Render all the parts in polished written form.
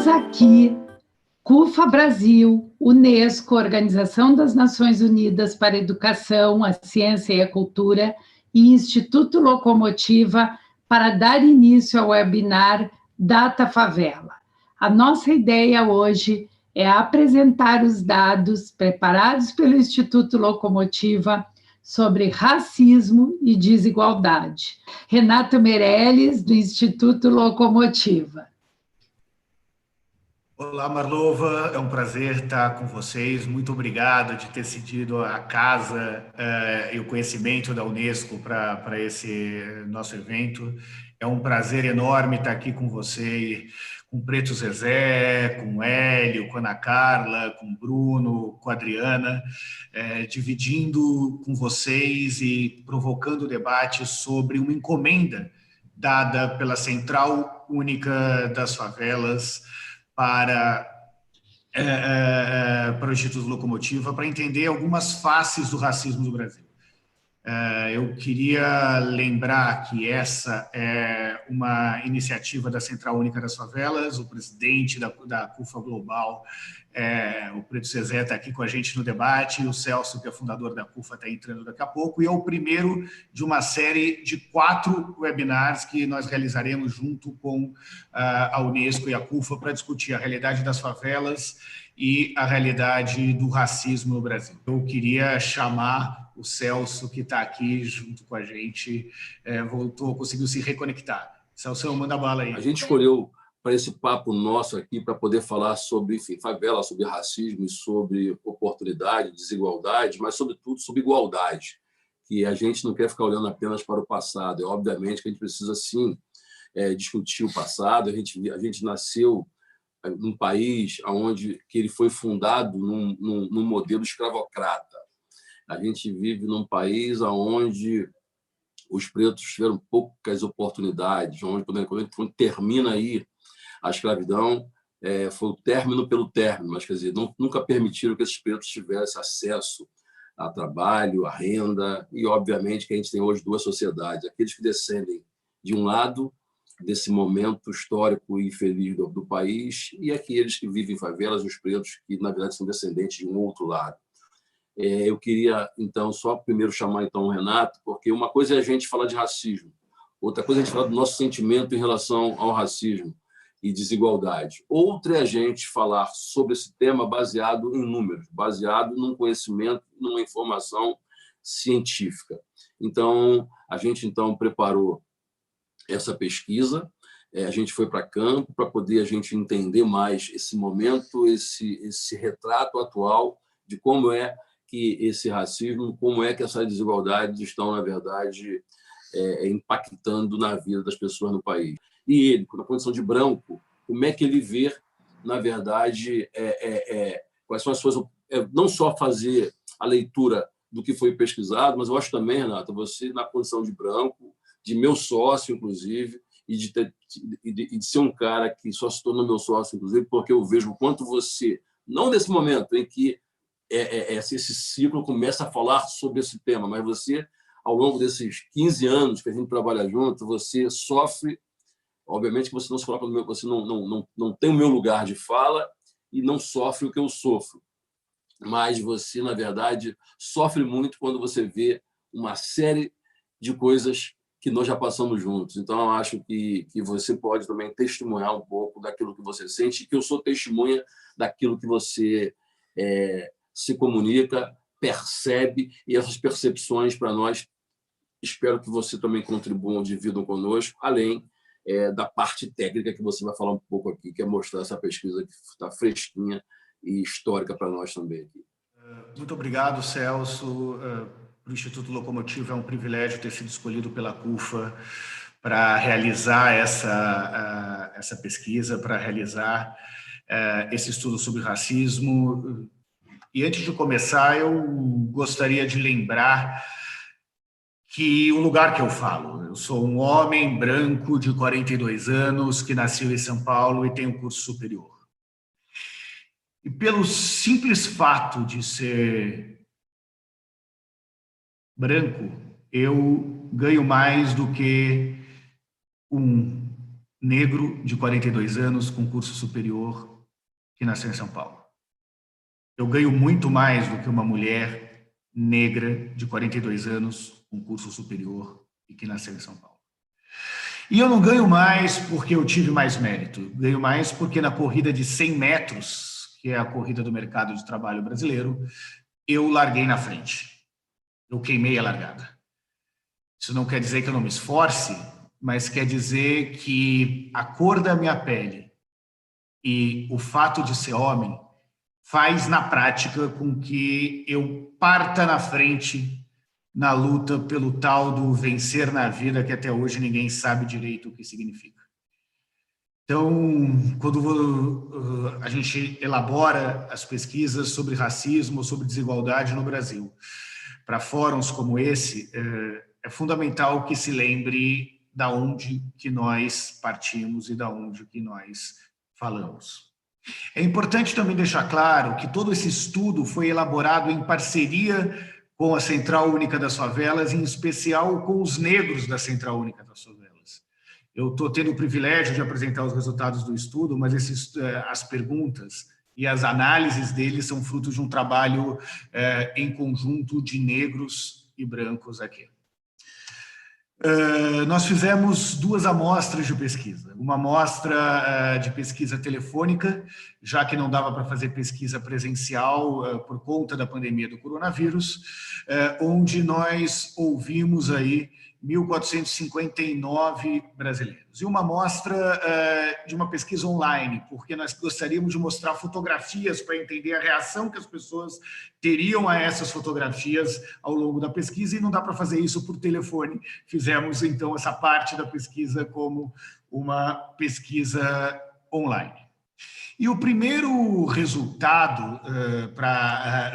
Estamos aqui, CUFA Brasil, Unesco, Organização das Nações Unidas para a Educação, a Ciência e a Cultura, e Instituto Locomotiva, para dar início ao webinar Data Favela. A nossa ideia hoje é apresentar os dados preparados pelo Instituto Locomotiva sobre racismo e desigualdade. Renato Meirelles, do Instituto Locomotiva. Olá, Marlova, é um prazer estar com vocês. Muito obrigado de ter cedido a casa e o conhecimento da Unesco para esse nosso evento. É um prazer enorme estar aqui com você, com o Preto Zezé, com o Hélio, com a Ana Carla, com o Bruno, com a Adriana, dividindo com vocês e provocando debate sobre uma encomenda dada pela Central Única das Favelas para o Instituto Locomotiva, para entender algumas faces do racismo do Brasil. Eu queria lembrar que essa é uma iniciativa da Central Única das Favelas. O presidente da CUFA Global, o Preto Zezé, está aqui com a gente no debate, o Celso, que é fundador da CUFA, está entrando daqui a pouco, e é o primeiro de uma série de 4 webinars que nós realizaremos junto com a Unesco e a CUFA para discutir a realidade das favelas e a realidade do racismo no Brasil. Eu queria chamar o Celso, que está aqui junto com a gente, conseguiu se reconectar. Celso, manda bala aí. A gente escolheu para esse papo nosso aqui, para poder falar sobre, enfim, favela, sobre racismo, sobre oportunidade, desigualdade, mas, sobretudo, sobre igualdade, que a gente não quer ficar olhando apenas para o passado. Obviamente que a gente precisa, sim, discutir o passado. A gente nasceu num país que ele foi fundado num modelo escravocrata. A gente vive num país onde os pretos tiveram poucas oportunidades, onde, quando termina aí a escravidão, foi o término pelo término, mas, quer dizer, nunca permitiram que esses pretos tivessem acesso a trabalho, a renda, e, obviamente, que a gente tem hoje 2 sociedades, aqueles que descendem de um lado desse momento histórico e infeliz do país, e aqueles que vivem em favelas, os pretos, que, na verdade, são descendentes de um outro lado. Eu queria, então, só primeiro chamar então, o Renato, porque uma coisa é a gente falar de racismo, outra coisa é a gente falar do nosso sentimento em relação ao racismo e desigualdade. Outra é a gente falar sobre esse tema baseado em números, baseado num conhecimento, numa informação científica. Então, a gente preparou essa pesquisa, a gente foi para campo para poder a gente entender mais esse momento, esse retrato atual de como é que esse racismo, como é que essas desigualdades estão, na verdade, impactando na vida das pessoas no país. E ele, na condição de branco, como é que ele vê, na verdade, quais são as suas... não só fazer a leitura do que foi pesquisado, mas eu acho também, Renata, você, na condição de branco, de meu sócio, inclusive, e de ser um cara que só se tornou meu sócio, inclusive, porque eu vejo o quanto você, não nesse momento em que esse ciclo começa a falar sobre esse tema, mas você, ao longo desses 15 anos que a gente trabalha junto, você sofre, obviamente que você não se coloca no meu, você não tem o meu lugar de fala e não sofre o que eu sofro, mas você, na verdade, sofre muito quando você vê uma série de coisas que nós já passamos juntos. Então, eu acho que você pode também testemunhar um pouco daquilo que você sente, e que eu sou testemunha daquilo que você se comunica, percebe, e essas percepções para nós, espero que você também contribua, dividam conosco, além da parte técnica que você vai falar um pouco aqui, que é mostrar essa pesquisa que está fresquinha e histórica para nós também aqui. Muito obrigado, Celso. Para o Instituto Locomotiva é um privilégio ter sido escolhido pela CUFA para realizar essa pesquisa, para realizar esse estudo sobre racismo. E antes de começar, eu gostaria de lembrar que o lugar que eu falo, eu sou um homem branco de 42 anos que nasceu em São Paulo e tem um curso superior. E pelo simples fato de ser branco, eu ganho mais do que um negro de 42 anos com curso superior que nasceu em São Paulo. Eu ganho muito mais do que uma mulher negra de 42 anos com curso superior e que nasceu em São Paulo. E eu não ganho mais porque eu tive mais mérito. Ganho mais porque na corrida de 100 metros, que é a corrida do mercado de trabalho brasileiro, eu larguei na frente. Eu queimei a largada. Isso não quer dizer que eu não me esforce, mas quer dizer que a cor da minha pele e o fato de ser homem faz, na prática, com que eu parta na frente na luta pelo tal do vencer na vida, que até hoje ninguém sabe direito o que significa. Então, quando a gente elabora as pesquisas sobre racismo, sobre desigualdade no Brasil, para fóruns como esse, é fundamental que se lembre da onde que nós partimos e da onde que nós falamos. É importante também deixar claro que todo esse estudo foi elaborado em parceria com a Central Única das Favelas, em especial com os negros da Central Única das Favelas. Eu estou tendo o privilégio de apresentar os resultados do estudo, mas as perguntas e as análises deles são frutos de um trabalho em conjunto de negros e brancos aqui. Nós fizemos 2 amostras de pesquisa. Uma amostra de pesquisa telefônica, já que não dava para fazer pesquisa presencial por conta da pandemia do coronavírus, onde nós ouvimos aí 1.459 brasileiros. E uma amostra de uma pesquisa online, porque nós gostaríamos de mostrar fotografias para entender a reação que as pessoas teriam a essas fotografias ao longo da pesquisa, e não dá para fazer isso por telefone. Fizemos, então, essa parte da pesquisa como uma pesquisa online. E o primeiro resultado,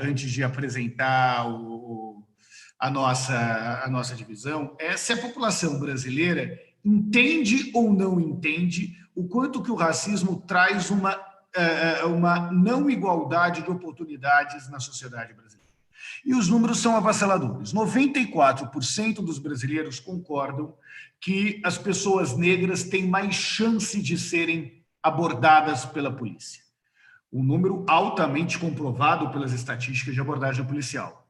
antes de apresentar a nossa divisão, é se a população brasileira entende ou não entende o quanto que o racismo traz uma não igualdade de oportunidades na sociedade brasileira. E os números são avassaladores. 94% dos brasileiros concordam que as pessoas negras têm mais chance de serem abordadas pela polícia. Um número altamente comprovado pelas estatísticas de abordagem policial.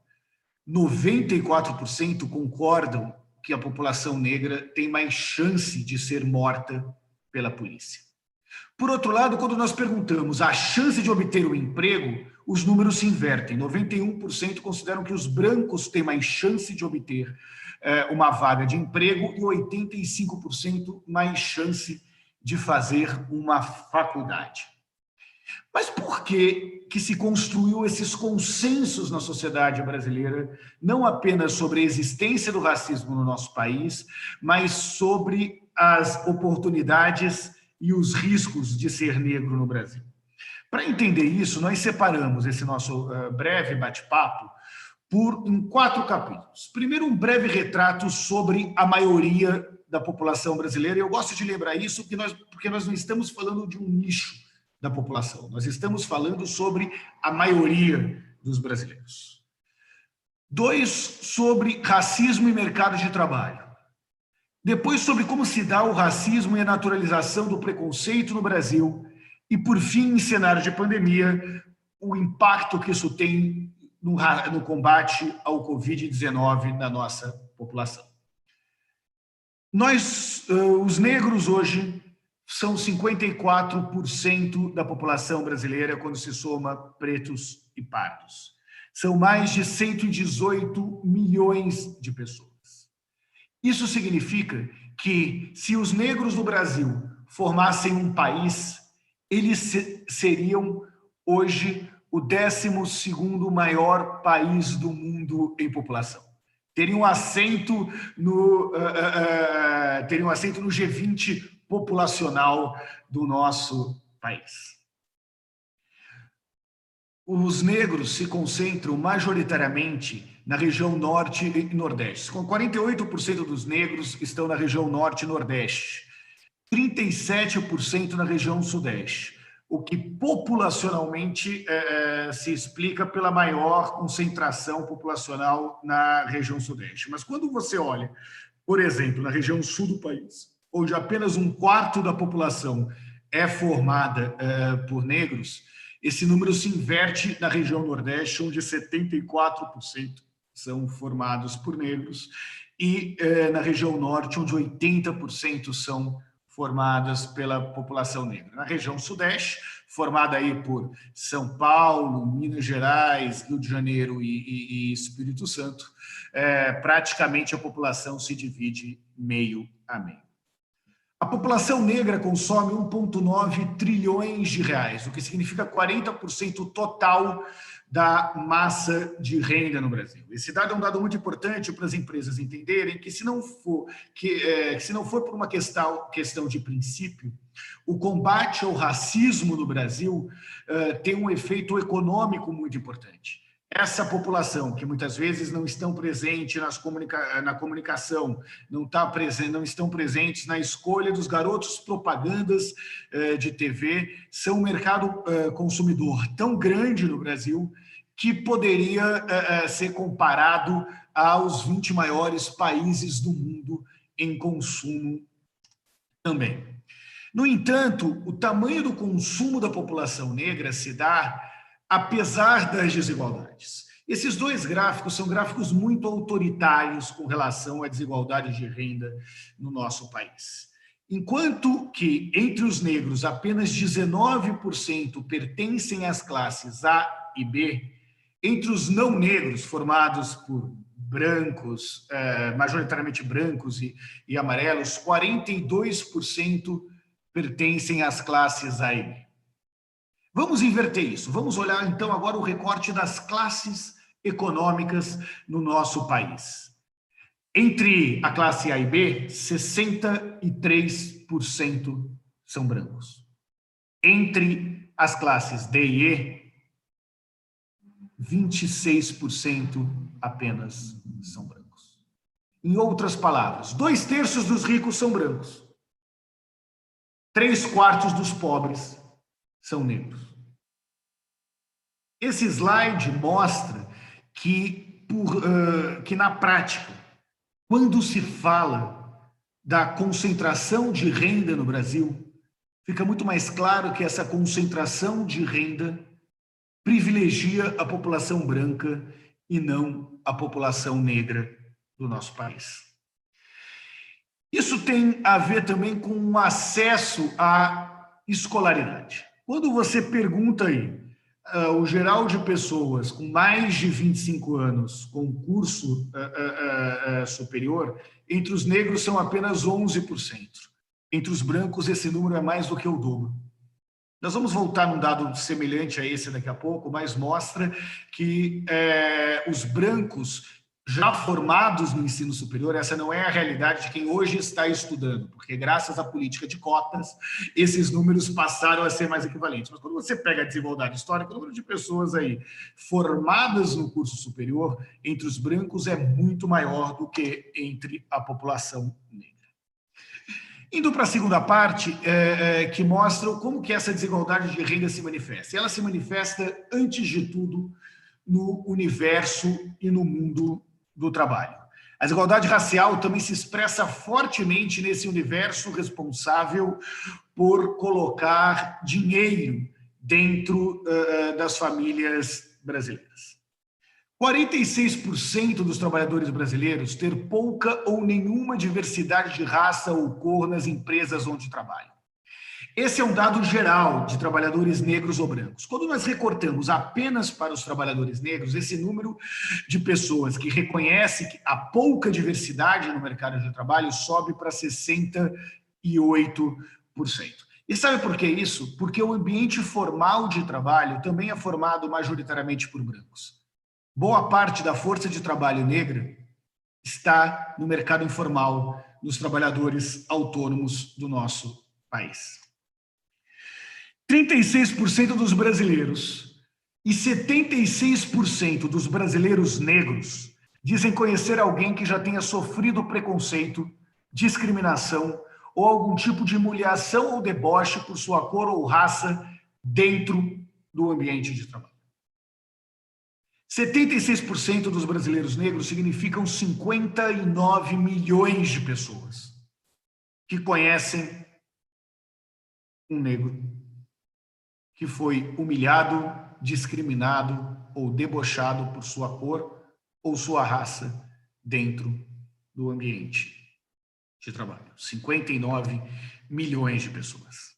94% concordam que a população negra tem mais chance de ser morta pela polícia. Por outro lado, quando nós perguntamos a chance de obter um emprego, os números se invertem. 91% consideram que os brancos têm mais chance de obter uma vaga de emprego e 85% mais chance de fazer uma faculdade. Mas por que se construiu esses consensos na sociedade brasileira, não apenas sobre a existência do racismo no nosso país, mas sobre as oportunidades e os riscos de ser negro no Brasil? Para entender isso, nós separamos esse nosso breve bate-papo em 4 capítulos. Primeiro, um breve retrato sobre a maioria da população brasileira. Eu gosto de lembrar isso porque nós não estamos falando de um nicho da população. Nós estamos falando sobre a maioria dos brasileiros. 2, sobre racismo e mercado de trabalho. Depois, sobre como se dá o racismo e a naturalização do preconceito no Brasil. E, por fim, em cenário de pandemia, o impacto que isso tem no combate ao Covid-19 na nossa população. Os negros hoje são 54% da população brasileira quando se soma pretos e pardos. São mais de 118 milhões de pessoas. Isso significa que, se os negros do Brasil formassem um país, eles seriam hoje o 12º maior país do mundo em população. Teriam assento no G20 populacional do nosso país. Os negros se concentram majoritariamente na região norte e nordeste. Com 48% dos negros estão na região norte e nordeste, 37% na região sudeste, o que populacionalmente se explica pela maior concentração populacional na região sudeste. Mas quando você olha, por exemplo, na região sul do país, onde apenas um quarto da população é formada por negros, esse número se inverte na região Nordeste, onde 74% são formados por negros, e na região Norte, onde 80% são formadas pela população negra. Na região Sudeste, formada aí por São Paulo, Minas Gerais, Rio de Janeiro e Espírito Santo, praticamente a população se divide meio a meio. A população negra consome 1,9 trilhões de reais, o que significa 40% total da massa de renda no Brasil. Esse dado é um dado muito importante para as empresas entenderem que, se não for por uma questão de princípio, o combate ao racismo no Brasil tem um efeito econômico muito importante. Essa população, que muitas vezes não estão presentes na comunicação, não estão presentes na escolha dos garotos propagandas de TV, são um mercado consumidor tão grande no Brasil que poderia ser comparado aos 20 maiores países do mundo em consumo também. No entanto, o tamanho do consumo da população negra se dá apesar das desigualdades. Esses dois gráficos são gráficos muito autoritários com relação à desigualdade de renda no nosso país. Enquanto que, entre os negros, apenas 19% pertencem às classes A e B, entre os não negros, formados por brancos, majoritariamente brancos e amarelos, 42% pertencem às classes A e B. Vamos inverter isso. Vamos olhar, então, agora o recorte das classes econômicas no nosso país. Entre a classe A e B, 63% são brancos. Entre as classes D e E, 26% apenas são brancos. Em outras palavras, 2/3 dos ricos são brancos. 3/4 dos pobres são negros. Esse slide mostra que na prática, quando se fala da concentração de renda no Brasil, fica muito mais claro que essa concentração de renda privilegia a população branca e não a população negra do nosso país. Isso tem a ver também com o acesso à escolaridade. Quando você pergunta aí o geral de pessoas com mais de 25 anos com curso superior, entre os negros são apenas 11%. Entre os brancos, esse número é mais do que o dobro. Nós vamos voltar num dado semelhante a esse daqui a pouco, mas mostra que os brancos já formados no ensino superior, essa não é a realidade de quem hoje está estudando, porque graças à política de cotas, esses números passaram a ser mais equivalentes. Mas quando você pega a desigualdade histórica, o número de pessoas aí formadas no curso superior entre os brancos é muito maior do que entre a população negra. Indo para a segunda parte, que mostra como que essa desigualdade de renda se manifesta. Ela se manifesta, antes de tudo, no universo e no mundo do trabalho. A desigualdade racial também se expressa fortemente nesse universo responsável por colocar dinheiro dentro das famílias brasileiras. 46% dos trabalhadores brasileiros ter pouca ou nenhuma diversidade de raça ou cor nas empresas onde trabalham. Esse é um dado geral de trabalhadores negros ou brancos. Quando nós recortamos apenas para os trabalhadores negros, esse número de pessoas que reconhece a pouca diversidade no mercado de trabalho sobe para 68%. E sabe por que isso? Porque o ambiente formal de trabalho também é formado majoritariamente por brancos. Boa parte da força de trabalho negra está no mercado informal, nos trabalhadores autônomos do nosso país. 36% dos brasileiros e 76% dos brasileiros negros dizem conhecer alguém que já tenha sofrido preconceito, discriminação ou algum tipo de humilhação ou deboche por sua cor ou raça dentro do ambiente de trabalho. 76% dos brasileiros negros significam 59 milhões de pessoas. que conhecem um negro que foi humilhado, discriminado ou debochado por sua cor ou sua raça dentro do ambiente de trabalho. 59 milhões de pessoas.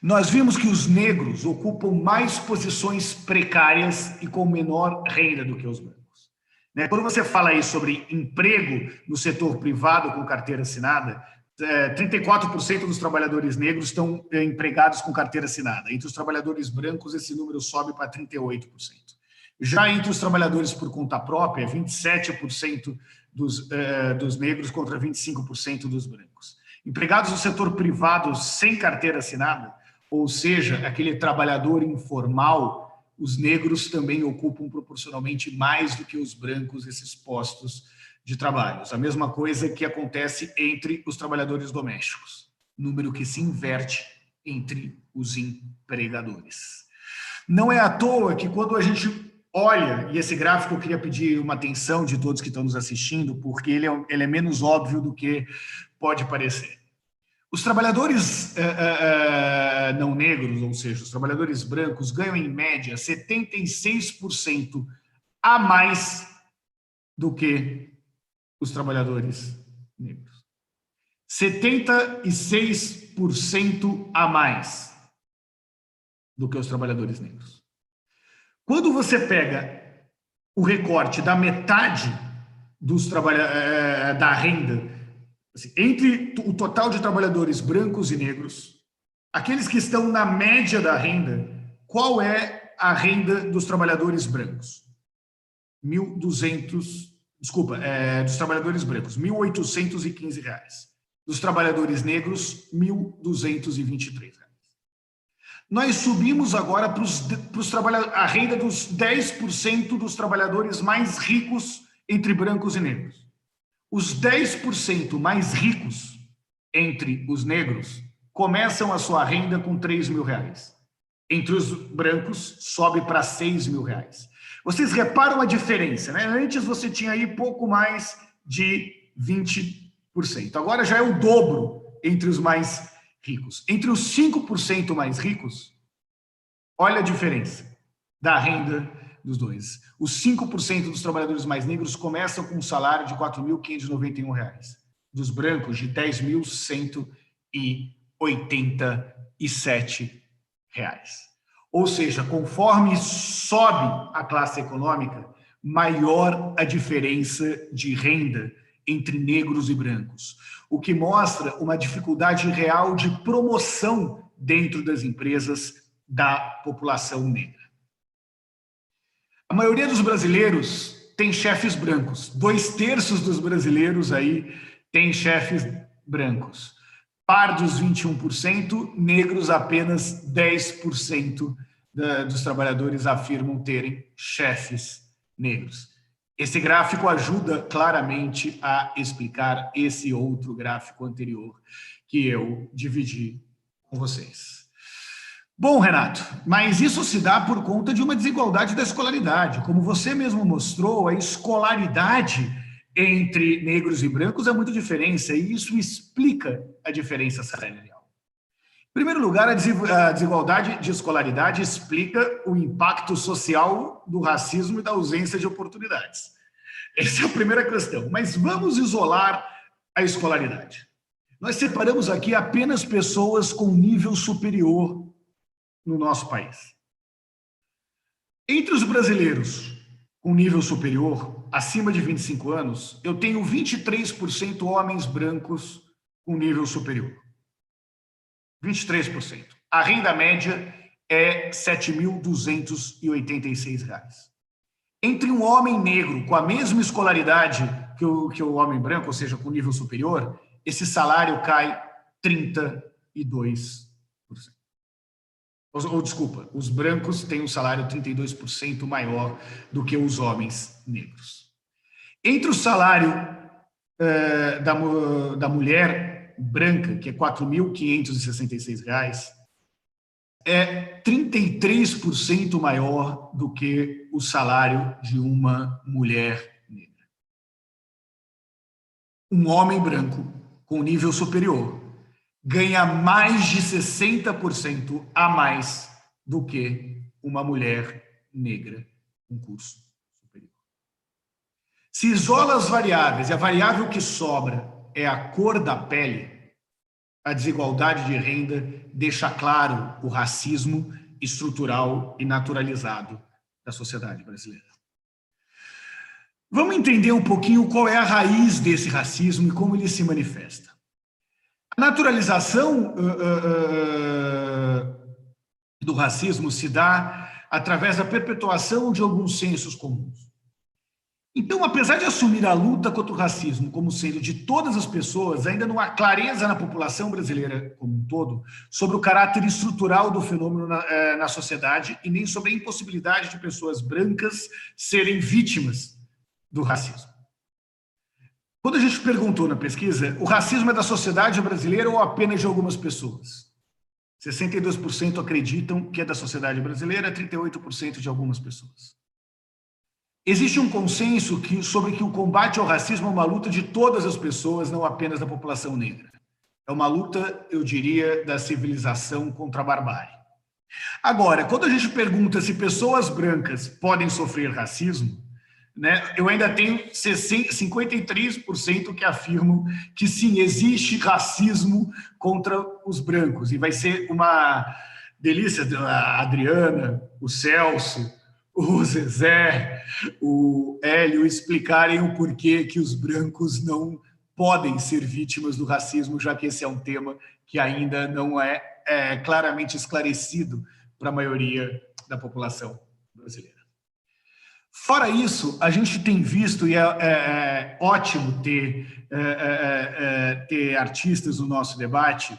Nós vimos que os negros ocupam mais posições precárias e com menor renda do que os brancos. Quando você fala aí sobre emprego no setor privado com carteira assinada, 34% dos trabalhadores negros estão empregados com carteira assinada. Entre os trabalhadores brancos, esse número sobe para 38%. Já entre os trabalhadores por conta própria, 27% dos negros contra 25% dos brancos. Empregados no setor privado sem carteira assinada, ou seja, aquele trabalhador informal, os negros também ocupam proporcionalmente mais do que os brancos esses postos de trabalho. A mesma coisa que acontece entre os trabalhadores domésticos, número que se inverte entre os empregadores. Não é à toa que quando a gente olha, e esse gráfico eu queria pedir uma atenção de todos que estão nos assistindo, porque ele é menos óbvio do que pode parecer. Os trabalhadores não negros, ou seja, os trabalhadores brancos, ganham em média 76% a mais do que os trabalhadores negros. 76% a mais do que os trabalhadores negros. Quando você pega o recorte da metade da renda, assim, entre o total de trabalhadores brancos e negros, aqueles que estão na média da renda, qual é a renda dos trabalhadores brancos? Dos trabalhadores brancos, R$ 1.815. Dos trabalhadores negros, R$ 1.223. Nós subimos agora para a renda dos 10% dos trabalhadores mais ricos entre brancos e negros. Os 10% mais ricos entre os negros começam a sua renda com R$ 3.000. Entre os brancos, sobe para R$ 6.000. Vocês reparam a diferença, né? Antes você tinha aí pouco mais de 20%. Agora já é o dobro entre os mais ricos. Entre os 5% mais ricos, olha a diferença da renda dos dois. Os 5% dos trabalhadores mais negros começam com um salário de R$ 4.591. Dos brancos, de R$ 10.187. Ou seja, conforme sobe a classe econômica, maior a diferença de renda entre negros e brancos, o que mostra uma dificuldade real de promoção dentro das empresas da população negra. A maioria dos brasileiros tem chefes brancos. 2/3 dos brasileiros aí tem chefes brancos. Pardos, 21%, negros, apenas 10% dos trabalhadores afirmam terem chefes negros. Esse gráfico ajuda claramente a explicar esse outro gráfico anterior que eu dividi com vocês. Bom, Renato, mas isso se dá por conta de uma desigualdade da escolaridade. Como você mesmo mostrou, a escolaridade entre negros e brancos é muito diferente, e isso explica a diferença salarial. Em primeiro lugar, a desigualdade de escolaridade explica o impacto social do racismo e da ausência de oportunidades. Essa é a primeira questão. Mas vamos isolar a escolaridade. Nós separamos aqui apenas pessoas com nível superior no nosso país. Entre os brasileiros com nível superior, acima de 25 anos, eu tenho 23% homens brancos com nível superior. 23%. A renda média é R$ 7.286. Entre um homem negro com a mesma escolaridade que o homem branco, ou seja, com nível superior, esse salário cai 32%. Desculpa, os brancos têm um salário 32% maior do que os homens negros. Entre o salário da mulher branca, que é R$ 4.566, é 33% maior do que o salário de uma mulher negra. Um homem branco com nível superior ganha mais de 60% a mais do que uma mulher negra com curso superior. Se isola as variáveis e a variável que sobra é a cor da pele, a desigualdade de renda deixa claro o racismo estrutural e naturalizado da sociedade brasileira. Vamos entender um pouquinho qual é a raiz desse racismo e como ele se manifesta. A naturalização do racismo se dá através da perpetuação de alguns sensos comuns. Então, apesar de assumir a luta contra o racismo como sendo de todas as pessoas, ainda não há clareza na população brasileira como um todo sobre o caráter estrutural do fenômeno na sociedade e nem sobre a impossibilidade de pessoas brancas serem vítimas do racismo. Quando a gente perguntou na pesquisa, o racismo é da sociedade brasileira ou apenas de algumas pessoas? 62% acreditam que é da sociedade brasileira, 38% de algumas pessoas. Existe um consenso sobre que o combate ao racismo é uma luta de todas as pessoas, não apenas da população negra. É uma luta, eu diria, da civilização contra a barbárie. Agora, quando a gente pergunta se pessoas brancas podem sofrer racismo, né, eu ainda tenho 53% que afirmam que sim, existe racismo contra os brancos. E vai ser uma delícia a Adriana, o Celso, o Zezé, o Hélio explicarem o porquê que os brancos não podem ser vítimas do racismo, já que esse é um tema que ainda não é claramente esclarecido para a maioria da população brasileira. Fora isso, a gente tem visto, e é ótimo ter artistas no nosso debate,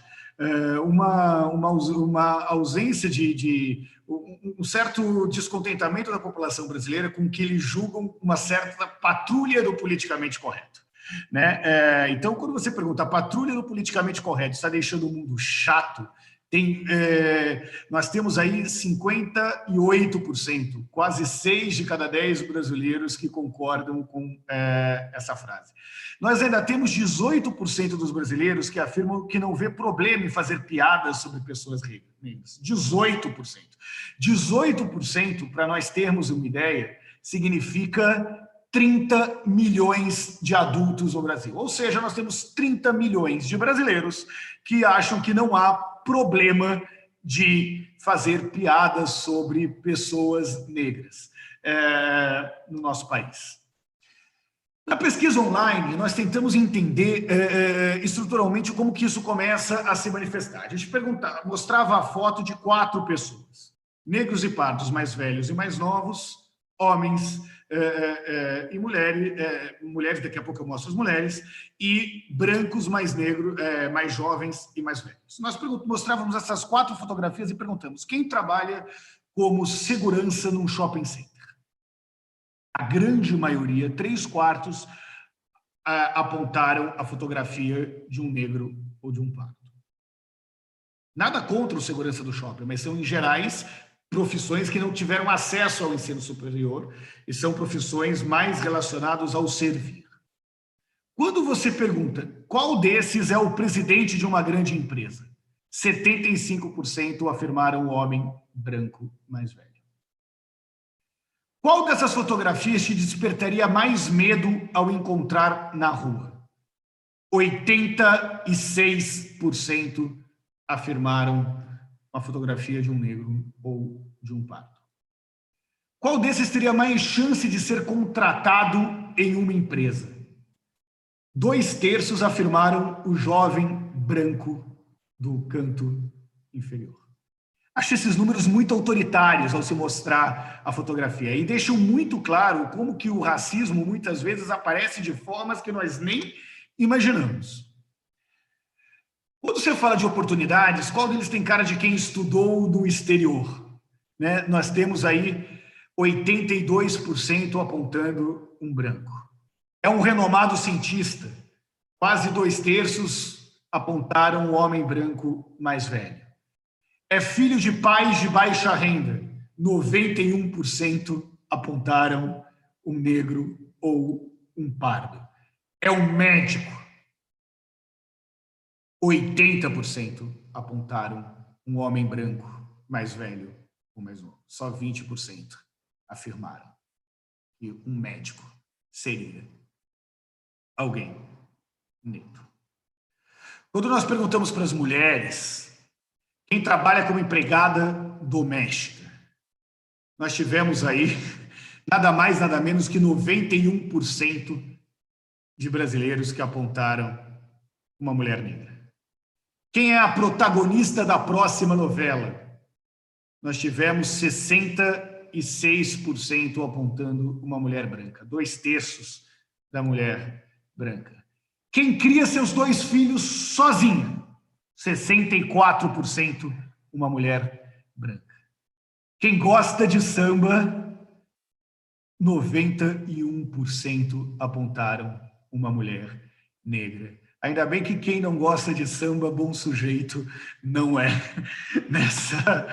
uma ausência de um certo descontentamento da população brasileira com que eles julgam uma certa patrulha do politicamente correto. Né? Então, quando você pergunta, a patrulha do politicamente correto está deixando o mundo chato, nós temos aí 58%, quase 6 de cada 10 brasileiros que concordam com essa frase. Nós ainda temos 18% dos brasileiros que afirmam que não vê problema em fazer piadas sobre pessoas negras. 18%. 18%, para nós termos uma ideia, significa 30 milhões de adultos no Brasil. Ou seja, nós temos 30 milhões de brasileiros que acham que não há problema de fazer piadas sobre pessoas negras no nosso país. Na pesquisa online, nós tentamos entender estruturalmente como que isso começa a se manifestar. A gente mostrava a foto de 4 pessoas, negros e pardos mais velhos e mais novos, homens e mulheres, daqui a pouco eu mostro as mulheres, e brancos mais negros, mais jovens e mais velhos. Nós mostrávamos essas 4 fotografias e perguntamos quem trabalha como segurança num shopping center. A grande maioria, 3/4, apontaram a fotografia de um negro ou de um pardo. Nada contra o segurança do shopping, mas são, em gerais, profissões que não tiveram acesso ao ensino superior e são profissões mais relacionadas ao servir. Quando você pergunta qual desses é o presidente de uma grande empresa, 75% afirmaram o homem branco mais velho. Qual dessas fotografias te despertaria mais medo ao encontrar na rua? 86% afirmaram uma fotografia de um negro ou de um pardo. Qual desses teria mais chance de ser contratado em uma empresa? 2/3 afirmaram o jovem branco do canto inferior. Acho esses números muito autoritários ao se mostrar a fotografia e deixam muito claro como que o racismo muitas vezes aparece de formas que nós nem imaginamos. Quando você fala de oportunidades, qual deles tem cara de quem estudou no exterior? Né? Nós temos aí 82% apontando um branco. É um renomado cientista. Quase 2/3 apontaram um homem branco mais velho. É filho de pais de baixa renda. 91% apontaram um negro ou um pardo. É um médico. 80% apontaram um homem branco mais velho ou mais novo. Só 20% afirmaram que um médico seria alguém negro. Quando nós perguntamos para as mulheres quem trabalha como empregada doméstica, nós tivemos aí nada mais, nada menos que 91% de brasileiros que apontaram uma mulher negra. Quem é a protagonista da próxima novela? Nós tivemos 66% apontando uma mulher branca, 2/3 da mulher branca. Quem cria seus 2 filhos sozinha? 64% uma mulher branca. Quem gosta de samba? 91% apontaram uma mulher negra. Ainda bem que quem não gosta de samba, bom sujeito, não é nessa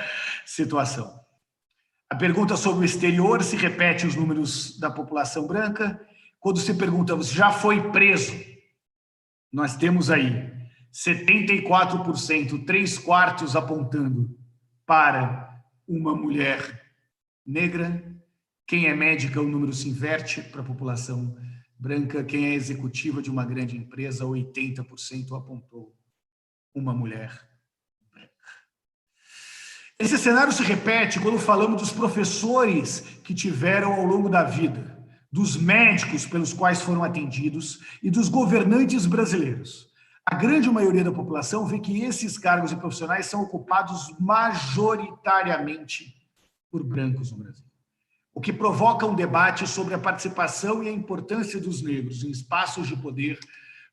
situação. A pergunta sobre o exterior se repete os números da população branca. Quando se pergunta, você já foi preso? Nós temos aí 74%, 3/4 apontando para uma mulher negra. Quem é médica, o número se inverte para a população branca. Quem é executiva de uma grande empresa, 80% apontou uma mulher branca. Esse cenário se repete quando falamos dos professores que tiveram ao longo da vida, dos médicos pelos quais foram atendidos e dos governantes brasileiros. A grande maioria da população vê que esses cargos e profissionais são ocupados majoritariamente por brancos no Brasil, o que provoca um debate sobre a participação e a importância dos negros em espaços de poder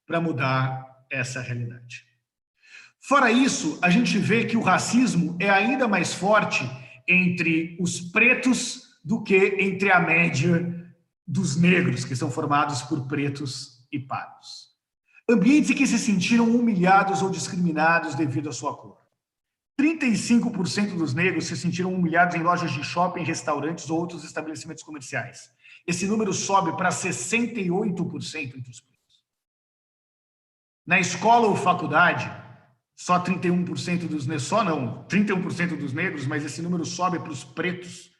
para mudar essa realidade. Fora isso, a gente vê que o racismo é ainda mais forte entre os pretos do que entre a média dos negros, que são formados por pretos e pardos. Ambientes em que se sentiram humilhados ou discriminados devido à sua cor. 35% dos negros se sentiram humilhados em lojas de shopping, restaurantes ou outros estabelecimentos comerciais. Esse número sobe para 68% entre os pretos. Na escola ou faculdade, só 31% dos negros, 31% dos negros, mas esse número sobe para os pretos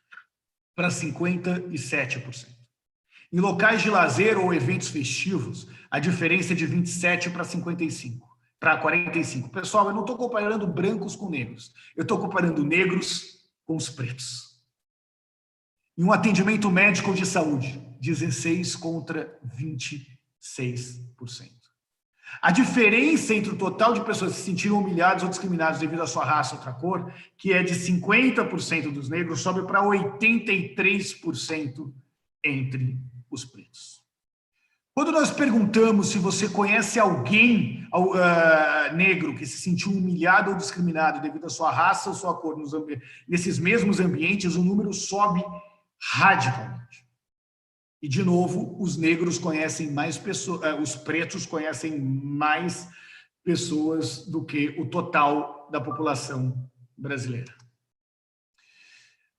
para 57%. Em locais de lazer ou eventos festivos, a diferença é de 27 para 45. Pessoal, eu não estou comparando brancos com negros. Eu estou comparando negros com os pretos. Em um atendimento médico de saúde, 16 contra 26%. A diferença entre o total de pessoas que se sentiram humilhadas ou discriminadas devido à sua raça ou outra cor, que é de 50% dos negros, sobe para 83% entre os pretos. Quando nós perguntamos se você conhece alguém negro que se sentiu humilhado ou discriminado devido à sua raça ou sua cor nesses mesmos ambientes, o número sobe radicalmente. E, de novo, os negros conhecem mais pessoas, os pretos conhecem mais pessoas do que o total da população brasileira.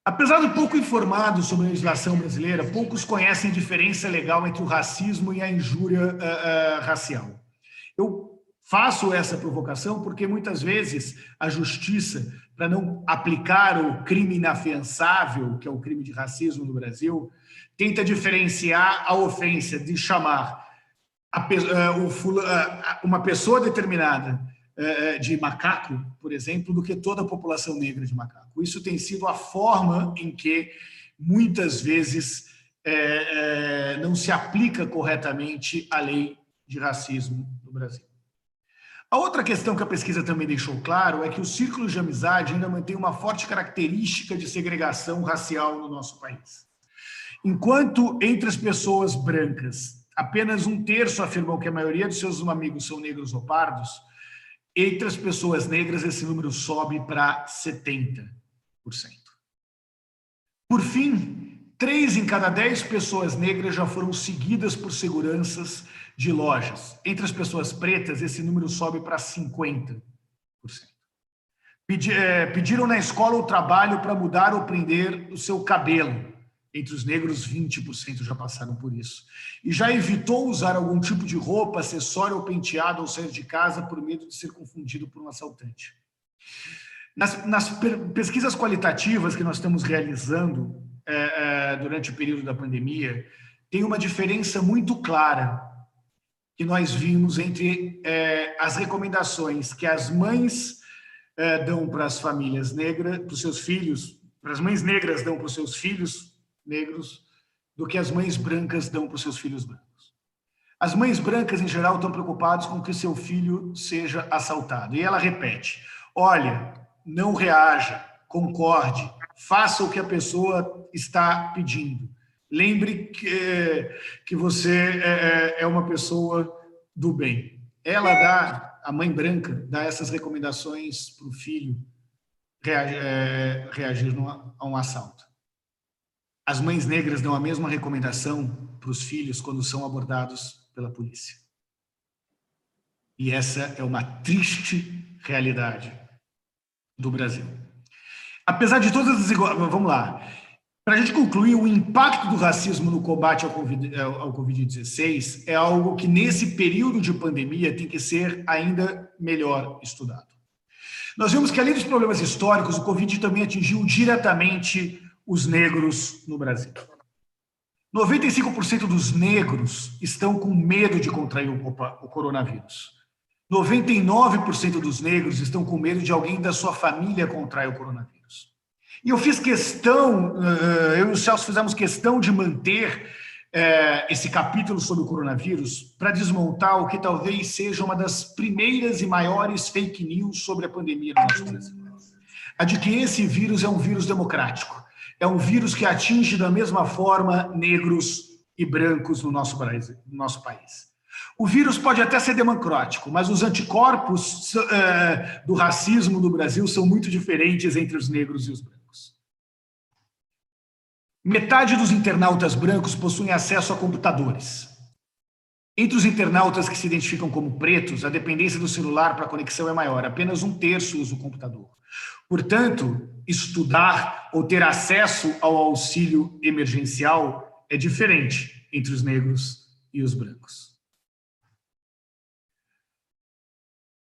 Apesar de pouco informados sobre a legislação brasileira, poucos conhecem a diferença legal entre o racismo e a injúria racial. Eu faço essa provocação porque muitas vezes a justiça, para não aplicar o crime inafiançável, que é o crime de racismo no Brasil, tenta diferenciar a ofensa de chamar uma pessoa determinada de macaco, por exemplo, do que toda a população negra de macaco. Isso tem sido a forma em que, muitas vezes, não se aplica corretamente a lei de racismo no Brasil. A outra questão que a pesquisa também deixou claro é que os círculos de amizade ainda mantêm uma forte característica de segregação racial no nosso país. Enquanto entre as pessoas brancas, apenas 1/3 afirmam que a maioria dos seus amigos são negros ou pardos, entre as pessoas negras esse número sobe para 70%. Por fim, 3 em cada 10 pessoas negras já foram seguidas por seguranças de lojas. Entre as pessoas pretas, esse número sobe para 50%. Pediram na escola ou trabalho para mudar ou prender o seu cabelo. Entre os negros, 20% já passaram por isso. E já evitou usar algum tipo de roupa, acessório ou penteado ao sair de casa por medo de ser confundido por um assaltante. Nas pesquisas qualitativas que nós estamos realizando durante o período da pandemia, tem uma diferença muito clara que nós vimos entre as recomendações que as mães dão para as famílias negras, para os seus filhos, para as mães negras dão para os seus filhos negros, do que as mães brancas dão para os seus filhos brancos. As mães brancas, em geral, estão preocupadas com que seu filho seja assaltado. E ela repete, olha, não reaja, concorde, faça o que a pessoa está pedindo. Lembre que você é uma pessoa do bem. A mãe branca, dá essas recomendações para o filho reagir a um assalto. As mães negras dão a mesma recomendação para os filhos quando são abordados pela polícia. E essa é uma triste realidade do Brasil. Apesar de todas as desigualdades... Vamos lá. Para a gente concluir, o impacto do racismo no combate ao Covid-19 é algo que, nesse período de pandemia, tem que ser ainda melhor estudado. Nós vemos que, além dos problemas históricos, o Covid também atingiu diretamente os negros no Brasil. 95% dos negros estão com medo de contrair o coronavírus. 99% dos negros estão com medo de alguém da sua família contrair o coronavírus. E eu fiz questão, eu e o Celso fizemos questão de manter esse capítulo sobre o coronavírus para desmontar o que talvez seja uma das primeiras e maiores fake news sobre a pandemia no nosso Brasil. A de que esse vírus é um vírus democrático. É um vírus que atinge da mesma forma negros e brancos no nosso país. O vírus pode até ser democrático, mas os anticorpos do racismo no Brasil são muito diferentes entre os negros e os brancos. Metade dos internautas brancos possuem acesso a computadores. Entre os internautas que se identificam como pretos, a dependência do celular para a conexão é maior. Apenas 1/3 usa o computador. Portanto, estudar ou ter acesso ao auxílio emergencial é diferente entre os negros e os brancos.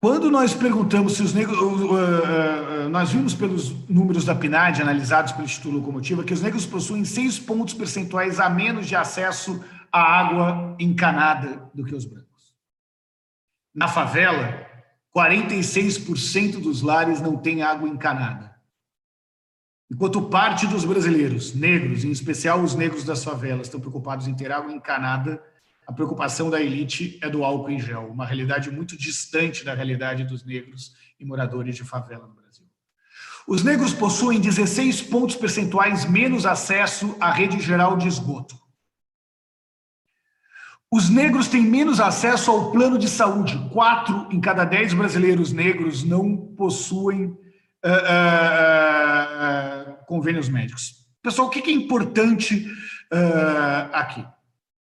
Quando nós perguntamos se os negros... nós vimos pelos números da PNAD, analisados pelo Instituto Locomotiva, que os negros possuem 6 pontos percentuais a menos de acesso à água encanada do que os brancos. Na favela, 46% dos lares não têm água encanada. Enquanto parte dos brasileiros, negros, em especial os negros das favelas, estão preocupados em ter água encanada, a preocupação da elite é do álcool em gel, uma realidade muito distante da realidade dos negros e moradores de favela no Brasil. Os negros possuem 16 pontos percentuais menos acesso à rede geral de esgoto. Os negros têm menos acesso ao plano de saúde. 4 em cada 10 brasileiros negros não possuem convênios médicos. Pessoal, o que é importante aqui?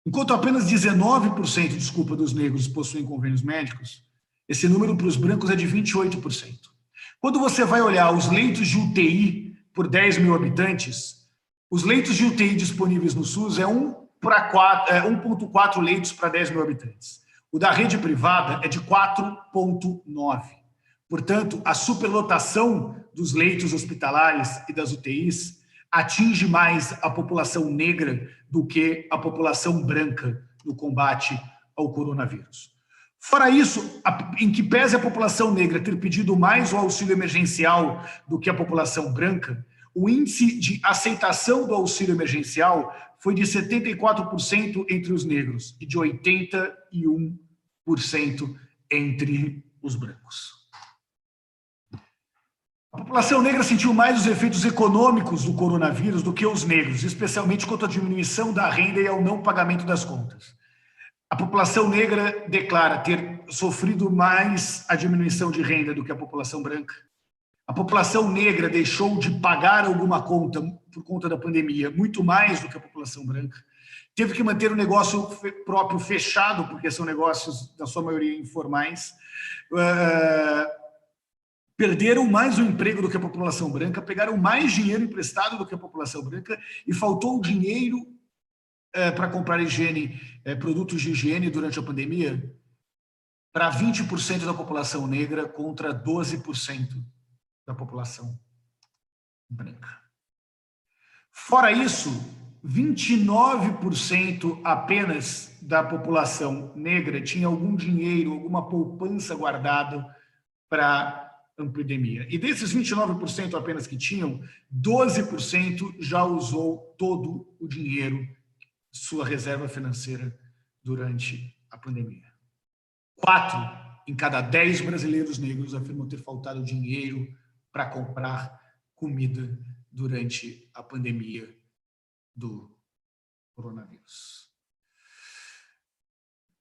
Enquanto apenas 19%, dos negros possuem convênios médicos, esse número para os brancos é de 28%. Quando você vai olhar os leitos de UTI por 10 mil habitantes, os leitos de UTI disponíveis no SUS é 1,4 leitos para 10 mil habitantes. O da rede privada é de 4,9. Portanto, a superlotação dos leitos hospitalares e das UTIs atinge mais a população negra do que a população branca no combate ao coronavírus. Fora isso, em que pese a população negra ter pedido mais o auxílio emergencial do que a população branca, o índice de aceitação do auxílio emergencial foi de 74% entre os negros e de 81% entre os brancos. A população negra sentiu mais os efeitos econômicos do coronavírus do que os negros, especialmente quanto à diminuição da renda e ao não pagamento das contas. A população negra declara ter sofrido mais a diminuição de renda do que a população branca. A população negra deixou de pagar alguma conta por conta da pandemia, muito mais do que a população branca. Teve que manter o negócio próprio fechado, porque são negócios, na sua maioria, informais. perderam mais o emprego do que a população branca, pegaram mais dinheiro emprestado do que a população branca e faltou dinheiro para comprar higiene, produtos de higiene durante a pandemia para 20% da população negra contra 12% da população branca. Fora isso, 29% apenas da população negra tinha algum dinheiro, alguma poupança guardado para a pandemia. E desses 29% apenas que tinham, 12% já usou todo o dinheiro, sua reserva financeira, durante a pandemia. 4 em cada 10 brasileiros negros afirmam ter faltado dinheiro para comprar comida durante a pandemia do coronavírus.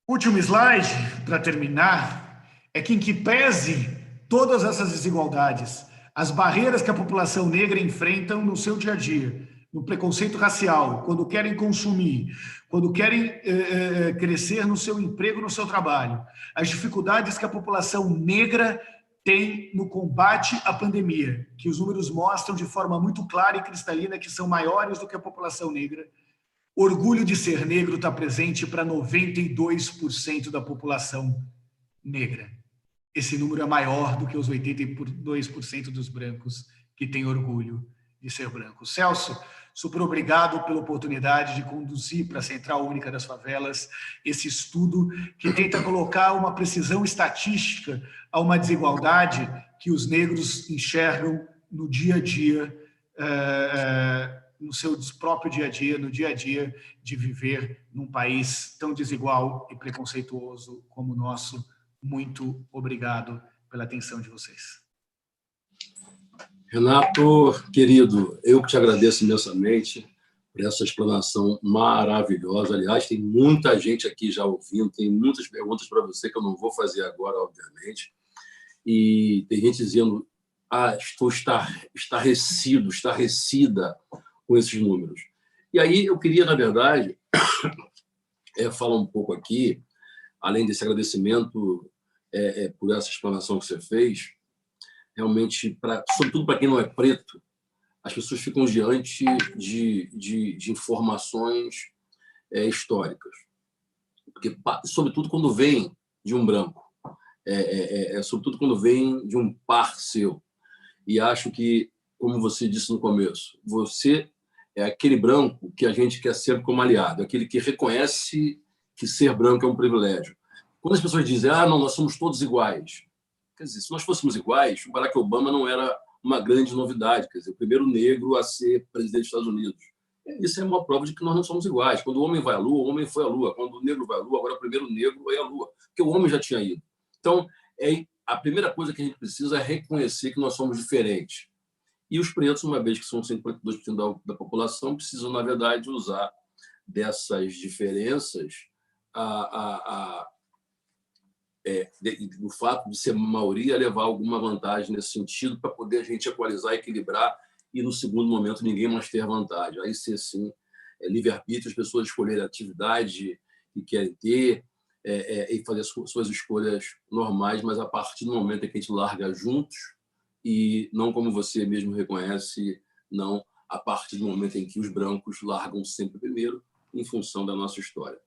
Último slide, para terminar, é que, em que pese todas essas desigualdades, as barreiras que a população negra enfrentam no seu dia a dia, no preconceito racial, quando querem consumir, quando querem crescer no seu emprego, no seu trabalho, as dificuldades que a população negra tem no combate à pandemia, que os números mostram de forma muito clara e cristalina que são maiores do que a população negra. Orgulho de ser negro está presente para 92% da população negra. Esse número é maior do que os 82% dos brancos que têm orgulho de ser branco. Celso, super obrigado pela oportunidade de conduzir para a Central Única das Favelas esse estudo que tenta colocar uma precisão estatística a uma desigualdade que os negros enxergam no dia a dia, no seu próprio dia a dia, no dia a dia de viver num país tão desigual e preconceituoso como o nosso. Muito obrigado pela atenção de vocês. Renato, querido, eu que te agradeço imensamente por essa explanação maravilhosa. Aliás, tem muita gente aqui já ouvindo, tem muitas perguntas para você que eu não vou fazer agora, obviamente. E tem gente dizendo, estou estarrecido, estarrecida com esses números. E aí eu queria, na verdade, falar um pouco aqui, além desse agradecimento por essa explanação que você fez, realmente, sobretudo para quem não é preto, as pessoas ficam diante de informações históricas. Porque, sobretudo, quando vem de um branco, sobretudo quando vem de um par seu. E acho que, como você disse no começo, você é aquele branco que a gente quer ser como aliado, aquele que reconhece que ser branco é um privilégio. Quando as pessoas dizem, não, nós somos todos iguais. Quer dizer, se nós fôssemos iguais, o Barack Obama não era uma grande novidade, quer dizer, o primeiro negro a ser presidente dos Estados Unidos. Isso é uma prova de que nós não somos iguais. Quando o homem vai à Lua, o homem foi à Lua. Quando o negro vai à Lua, agora o primeiro negro vai à Lua, porque o homem já tinha ido. Então, a primeira coisa que a gente precisa é reconhecer que nós somos diferentes. E os pretos, uma vez que são 52% da população, precisam, na verdade, usar dessas diferenças do fato de ser maioria, levar alguma vantagem nesse sentido para poder a gente equalizar, equilibrar e, no segundo momento, ninguém mais ter vantagem. Aí, se assim, livre-arbítrio, as pessoas escolherem a atividade que querem ter e fazer suas escolhas normais, mas a partir do momento em que a gente larga juntos e não, como você mesmo reconhece, não a partir do momento em que os brancos largam sempre primeiro em função da nossa história.